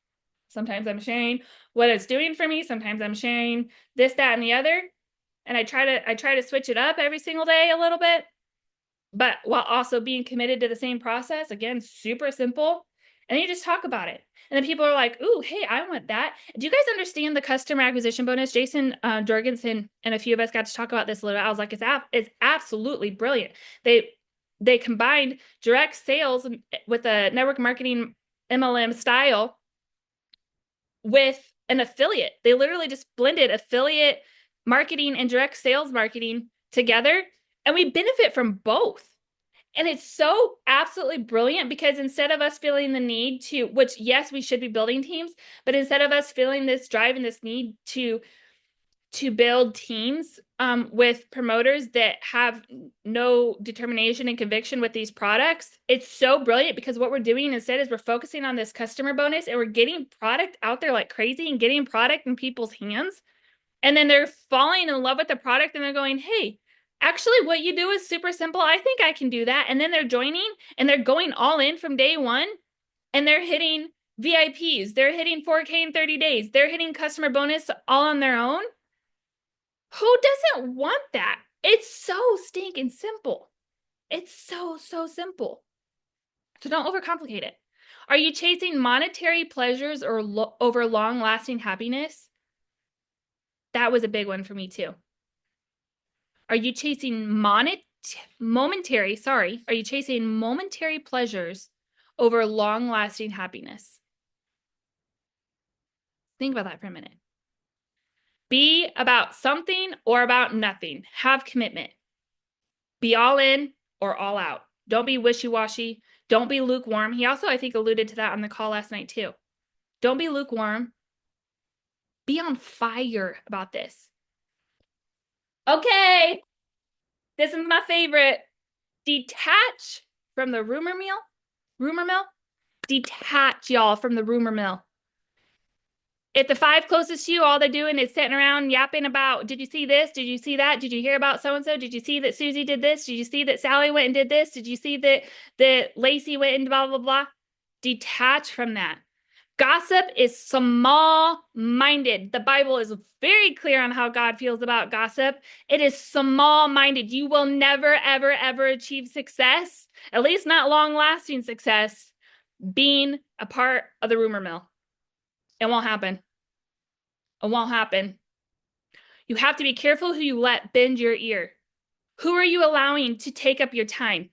sometimes I'm sharing what it's doing for me, sometimes I'm sharing this, that, and the other. And I try to switch it up every single day a little bit, but while also being committed to the same process. Again, super simple. And then you just talk about it. And then people are like, ooh, hey, I want that. Do you guys understand the customer acquisition bonus? Jason Jorgensen and a few of us got to talk about this a little bit. I was like, it's absolutely brilliant. They combined direct sales with a network marketing MLM style with an affiliate. They literally just blended affiliate marketing and direct sales marketing together, and we benefit from both. And it's so absolutely brilliant because instead of us feeling the need to, which yes, we should be building teams, but instead of us feeling this drive and this need to build teams with promoters that have no determination and conviction with these products, it's so brilliant because what we're doing instead is we're focusing on this customer bonus and we're getting product out there like crazy and getting product in people's hands. And then they're falling in love with the product and they're going, hey, actually what you do is super simple. I think I can do that. And then they're joining and they're going all in from day one and they're hitting VIPs. They're hitting 4K in 30 days. They're hitting customer bonus all on their own. Who doesn't want that? It's so stinking simple. It's so, so simple. So don't overcomplicate it. Are you chasing monetary pleasures or over long-lasting happiness? That was a big one for me too. Are you chasing momentary pleasures over long-lasting happiness? Think about that for a minute. Be about something or about nothing. Have commitment. Be all in or all out. Don't be wishy-washy. Don't be lukewarm. He also, I think, alluded to that on the call last night too. Don't be lukewarm. Be on fire about this. Okay, this is my favorite. Detach from the rumor mill. Rumor mill? Detach, y'all, from the rumor mill. If the 5 closest to you, all they're doing is sitting around yapping about, did you see this? Did you see that? Did you hear about so-and-so? Did you see that Susie did this? Did you see that Sally went and did this? Did you see that Lacey went and blah, blah, blah? Detach from that. Gossip is small-minded. The Bible is very clear on how God feels about gossip. It is small-minded. You will never, ever, ever achieve success, at least not long-lasting success, being a part of the rumor mill. It won't happen. It won't happen. You have to be careful who you let bend your ear. Who are you allowing to take up your time?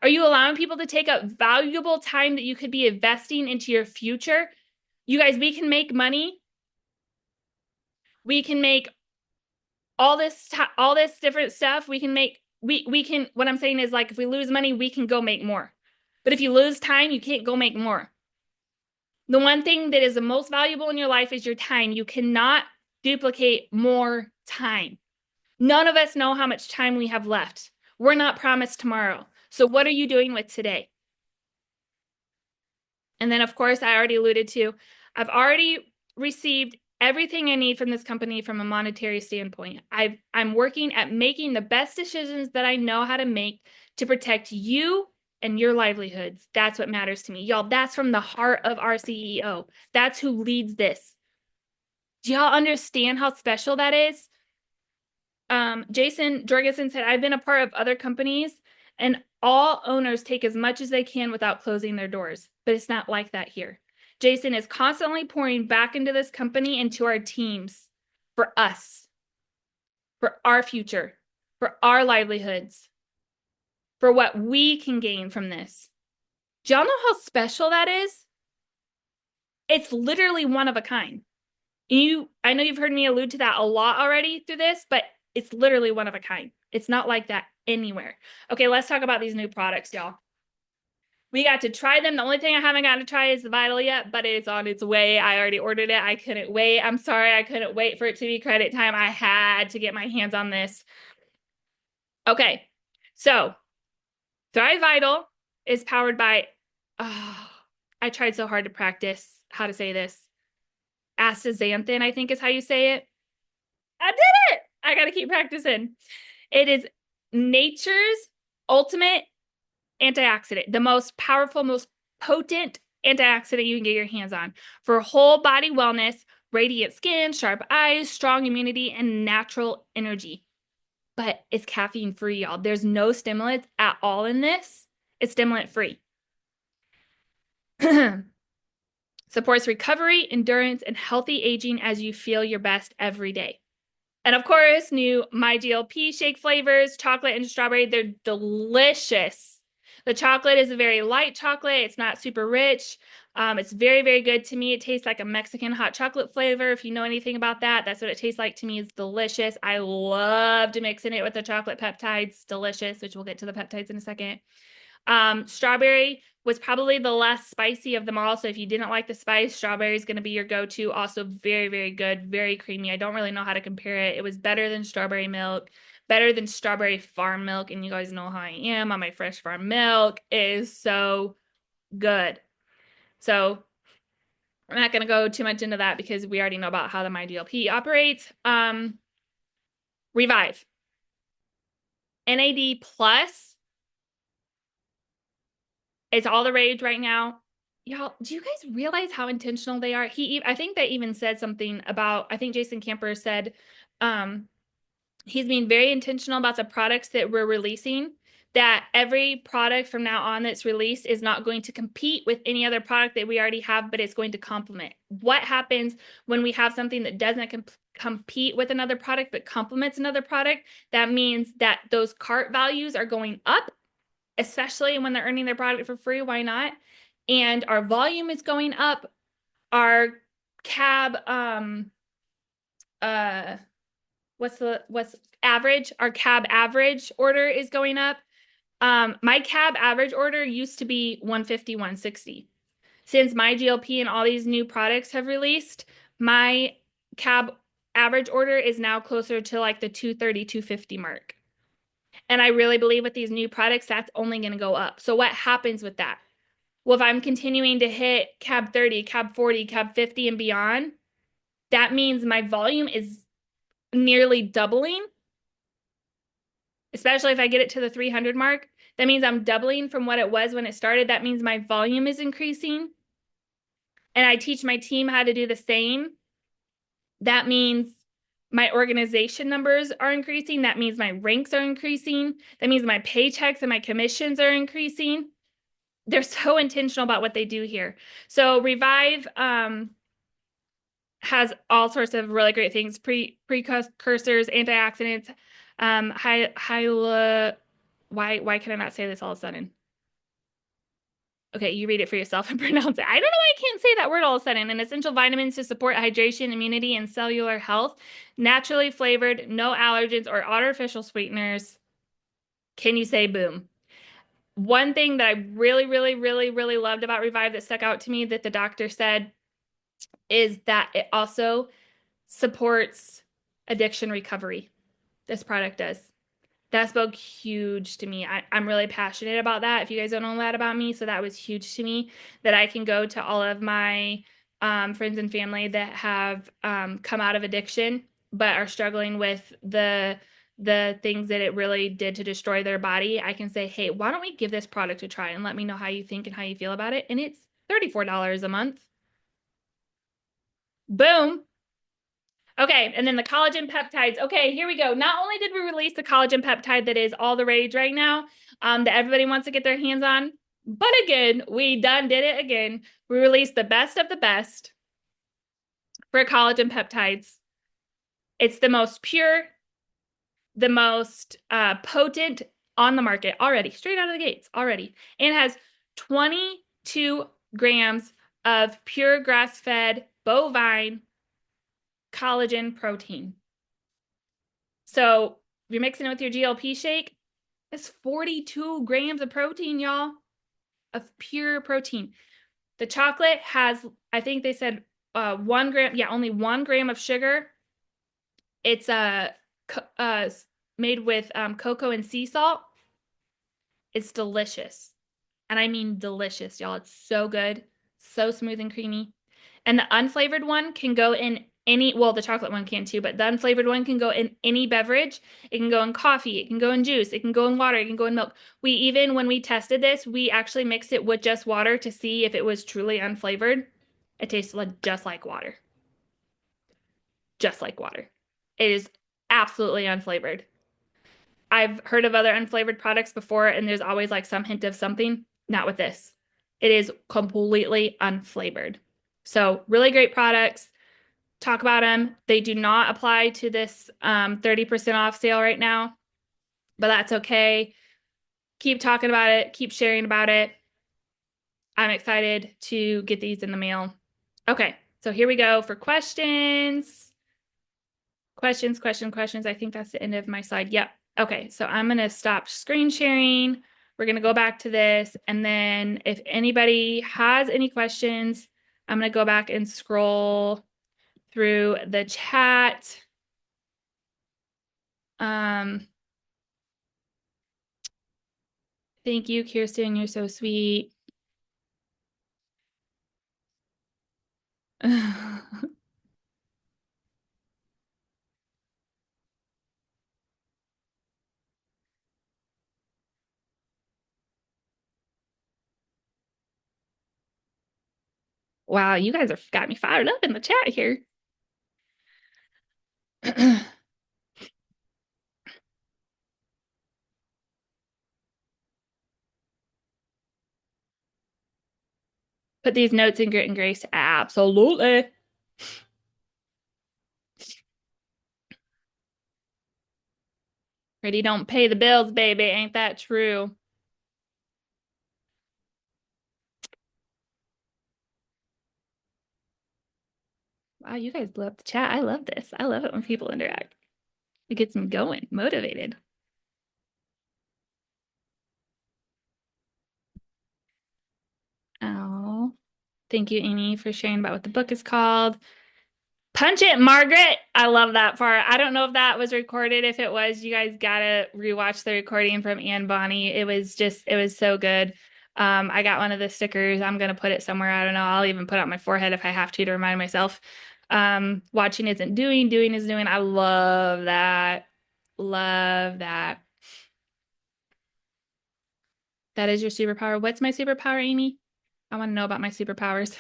Are you allowing people to take up valuable time that you could be investing into your future? You guys, we can make money. We can make all this different stuff. We can, what I'm saying is, like, if we lose money, we can go make more. But if you lose time, you can't go make more. The one thing that is the most valuable in your life is your time. You cannot duplicate more time. None of us know how much time we have left. We're not promised tomorrow. So what are you doing with today? And then, of course, I already alluded to, I've already received everything I need from this company from a monetary standpoint. I'm working at making the best decisions that I know how to make to protect you and your livelihoods. That's what matters to me. Y'all, that's from the heart of our CEO. That's who leads this. Do y'all understand how special that is? Jason Jorgensen said, I've been a part of other companies and all owners take as much as they can without closing their doors, but it's not like that here. Jason is constantly pouring back into this company and to our teams for us, for our future, for our livelihoods, for what we can gain from this. Do y'all know how special that is? It's literally one of a kind. I know you've heard me allude to that a lot already through this, but it's literally one of a kind. It's not like that anywhere. Okay, let's talk about these new products, y'all. We got to try them. The only thing I haven't gotten to try is the Vital yet, but it's on its way. I already ordered it. I couldn't wait. I'm sorry, I couldn't wait for it to be credit time. I had to get my hands on this. Okay, so Thrive Vital is powered by, I tried so hard to practice how to say this. Astaxanthin, I think is how you say it. I did it. I got to keep practicing. It is nature's ultimate antioxidant, the most powerful, most potent antioxidant you can get your hands on for whole body wellness, radiant skin, sharp eyes, strong immunity, and natural energy. But it's caffeine free, y'all. There's no stimulants at all in this. It's stimulant free. Supports recovery, endurance, and healthy aging as you feel your best every day. And of course, new My GLP shake flavors, chocolate and strawberry. They're delicious. The chocolate is a very light chocolate. It's not super rich. It's very, very good to me. It tastes like a Mexican hot chocolate flavor. If you know anything about that, that's what it tastes like to me. It's delicious. I loved mixing it with the chocolate peptides. Delicious, which we'll get to the peptides in a second. Strawberry was probably the less spicy of them all. So if you didn't like the spice, strawberry is going to be your go-to. Also very, very good, very creamy. I don't really know how to compare it. It was better than strawberry milk, better than strawberry farm milk. And you guys know how I am on my fresh farm milk. It is so good. So I'm not going to go too much into that because we already know about how the MyGLP operates. Revive. NAD plus. It's all the rage right now. Y'all, do you guys realize how intentional they are? I think they even said something about, I think Jason Camper said, he's being very intentional about the products that we're releasing, that every product from now on that's released is not going to compete with any other product that we already have, but it's going to complement. What happens when we have something that doesn't compete with another product, but complements another product? That means that those cart values are going up, especially when they're earning their product for free. Why not? And our volume is going up. Our cab uh what's average, our cab average order is going up. My cab average order used to be 150, 160. Since my GLP and all these new products have released, my cab average order is now closer to like the 230, 250 mark. And I really believe with these new products, that's only going to go up. So what happens with that? Well, if I'm continuing to hit cab 30, cab 40, cab 50 and beyond, that means my volume is nearly doubling, especially if I get it to the 300 mark. That means I'm doubling from what it was when it started. That means my volume is increasing. And I teach my team how to do the same. That means my organization numbers are increasing. That means my ranks are increasing. That means my paychecks and my commissions are increasing. They're so intentional about what they do here. So Revive has all sorts of really great things: precursors, antioxidants, why can I not say this all of a sudden? Okay, you read it for yourself and pronounce it. I don't know why I can't say that word all of a sudden. And essential vitamins to support hydration, immunity, and cellular health. Naturally flavored, no allergens or artificial sweeteners. Can you say boom? One thing that I really, really, really, really loved about Revive that stuck out to me that the doctor said is that it also supports addiction recovery. This product does. That spoke huge to me. I'm really passionate about that. If you guys don't know that about me, so that was huge to me that I can go to all of my friends and family that have come out of addiction but are struggling with the things that it really did to destroy their body. I can say, hey, why don't we give this product a try and let me know how you think and how you feel about it? And it's $34 a month. Boom. Okay, and then the collagen peptides. Okay, here we go. Not only did we release the collagen peptide that is all the rage right now, that everybody wants to get their hands on, but again, we done did it again. We released the best of the best for collagen peptides. It's the most pure, the most potent on the market already, straight out of the gates already. And it has 22 grams of pure grass-fed bovine collagen protein. So you're mixing it with your GLP shake, it's 42 grams of protein, y'all, of pure protein. The chocolate has, I think they said 1 gram, yeah, only 1 gram of sugar. It's made with cocoa and sea salt. It's delicious. And I mean delicious, y'all. It's so good, so smooth and creamy. And the unflavored one can go in any, well, the chocolate one can too, but the unflavored one can go in any beverage. It can go in coffee, it can go in juice, it can go in water, it can go in milk. We even, when we tested this, we actually mixed it with just water to see if it was truly unflavored. It tastes just like water. Just like water. It is absolutely unflavored. I've heard of other unflavored products before, and there's always like some hint of something. Not with this. It is completely unflavored. So really great products. Talk about them. They do not apply to this 30% off sale right now, but that's okay. Keep talking about it. Keep sharing about it. I'm excited to get these in the mail. Okay, so here we go for questions. Questions. I think that's the end of my slide. Yep. Okay, so I'm going to stop screen sharing. We're going to go back to this. And then if anybody has any questions, I'm going to go back and scroll through the chat. Thank you, Kirsten. You're so sweet. Wow, you guys have got me fired up in the chat here. Put these notes in Grit and Grace. Absolutely. Ready, don't pay the bills, baby. Ain't that true? Wow, you guys blew up the chat. I love this. I love it when people interact. It gets me going, motivated. Oh, thank you, Amy, for sharing about what the book is called. Punch it, Margaret. I love that part. I don't know if that was recorded. If it was, you guys gotta rewatch the recording from Anne Bonny. It was so good. I got one of the stickers. I'm gonna put it somewhere. I don't know. I'll even put it on my forehead if I have to remind myself. Watching isn't doing, doing is doing. I love that. Love that. That is your superpower. What's my superpower, Amy? I want to know about my superpowers.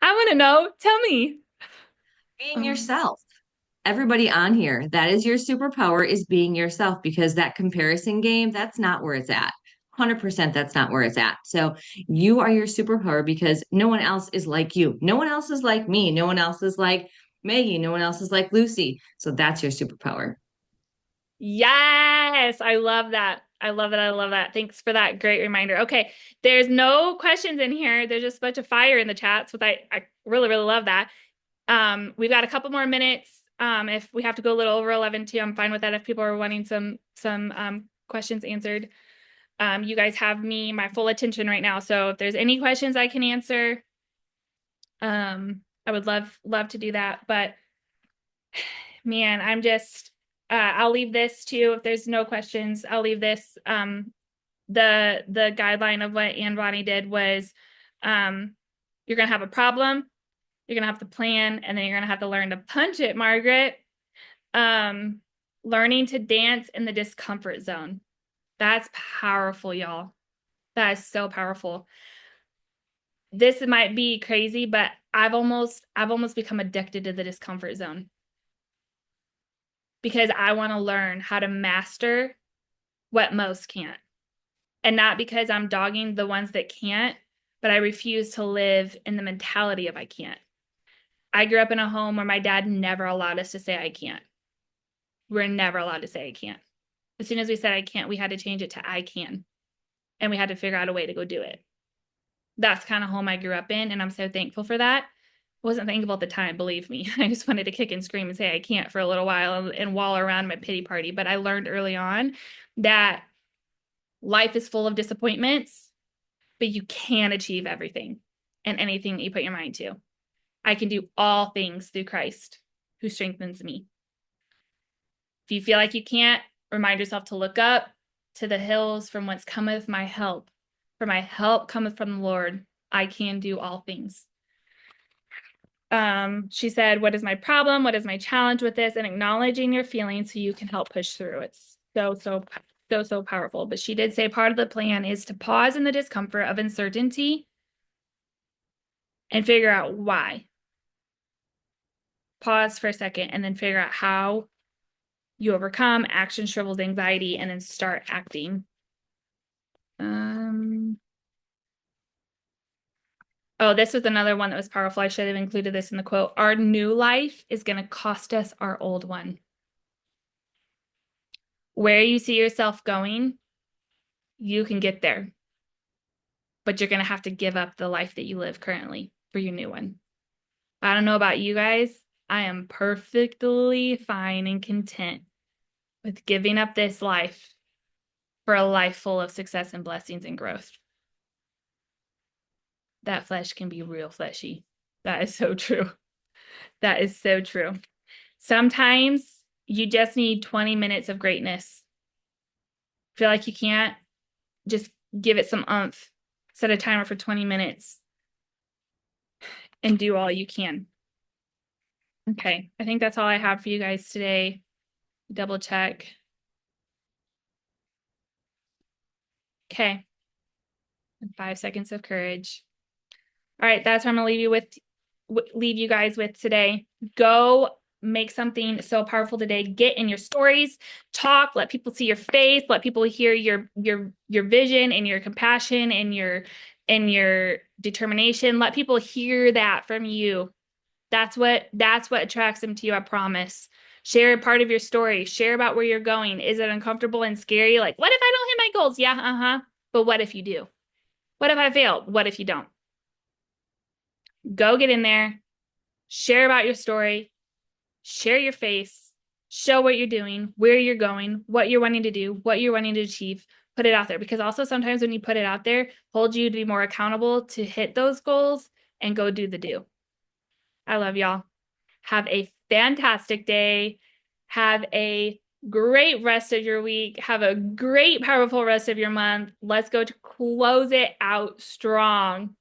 I want to know. Tell me. Being Um, yourself. Everybody on here, that is your superpower is being yourself because that comparison game, that's not where it's at. 100% that's not where it's at. So you are your superpower because no one else is like you. No one else is like me. No one else is like Maggie. No one else is like Lucy. So that's your superpower. yes, I love that. I love it. I love that. Thanks for that great reminder. Okay, there's no questions in here. There's just a bunch of fire in the chats, which I really, really love that. We've got a couple more minutes. If we have to go a little over 11 too, I'm fine with that if people are wanting some questions answered. You guys have my full attention right now. So if there's any questions I can answer, I would love to do that. But man, I'll leave this too. If there's no questions, I'll leave this. The guideline of what Anne Bonny did was, you're gonna have a problem, you're gonna have to plan, and then you're gonna have to learn to punch it, Margaret. Um, Learning to dance in the discomfort zone. That's powerful, y'all. That is so powerful. This might be crazy, but I've almost become addicted to the discomfort zone because I want to learn how to master what most can't. And not because I'm dogging the ones that can't, but I refuse to live in the mentality of I can't. I grew up in a home where my dad never allowed us to say I can't. We're never allowed to say I can't. As soon as we said I can't, we had to change it to I can. And we had to figure out a way to go do it. That's kind of home I grew up in. And I'm so thankful for that. I wasn't thankful at the time, believe me. I just wanted to kick and scream and say I can't for a little while and wall around my pity party. But I learned early on that life is full of disappointments, but you can achieve everything and anything that you put your mind to. I can do all things through Christ who strengthens me. If you feel like you can't, remind yourself to look up to the hills from whence cometh my help. For my help cometh from the Lord. I can do all things. She said, what is my problem? What is my challenge with this? And acknowledging your feelings so you can help push through. It's so powerful. But she did say part of the plan is to pause in the discomfort of uncertainty and figure out why. Pause for a second and then figure out how you overcome action shrivels anxiety and then start acting. Oh, this was another one that was powerful. I should have included this in the quote. Our new life is going to cost us our old one. Where you see yourself going, you can get there, but you're going to have to give up the life that you live currently for your new one. I don't know about you guys. I am perfectly fine and content with giving up this life for a life full of success and blessings and growth. That flesh can be real fleshy. That is so true. That is so true. Sometimes you just need 20 minutes of greatness. Feel like you can't, just give it some oomph. Set a timer for 20 minutes and do all you can. Okay, I think that's all I have for you guys today. Double check. Okay, and 5 seconds of courage. All right, that's what I'm gonna leave you guys with today. Go make something so powerful today. Get in your stories, talk, let people see your face, let people hear your vision and your compassion and your determination. Let people hear that from you. That's what attracts them to you, I promise. Share a part of your story. Share about where you're going. Is it uncomfortable and scary? Like, what if I don't hit my goals? Yeah, uh-huh. But what if you do? What if I failed? What if you don't? Go get in there, share about your story, share your face, show what you're doing, where you're going, what you're wanting to do, what you're wanting to achieve. Put it out there because also sometimes when you put it out there, hold you to be more accountable to hit those goals and go do the do. I love y'all. Have a fantastic day. Have a great rest of your week. Have a great, powerful rest of your month. Let's go to close it out strong.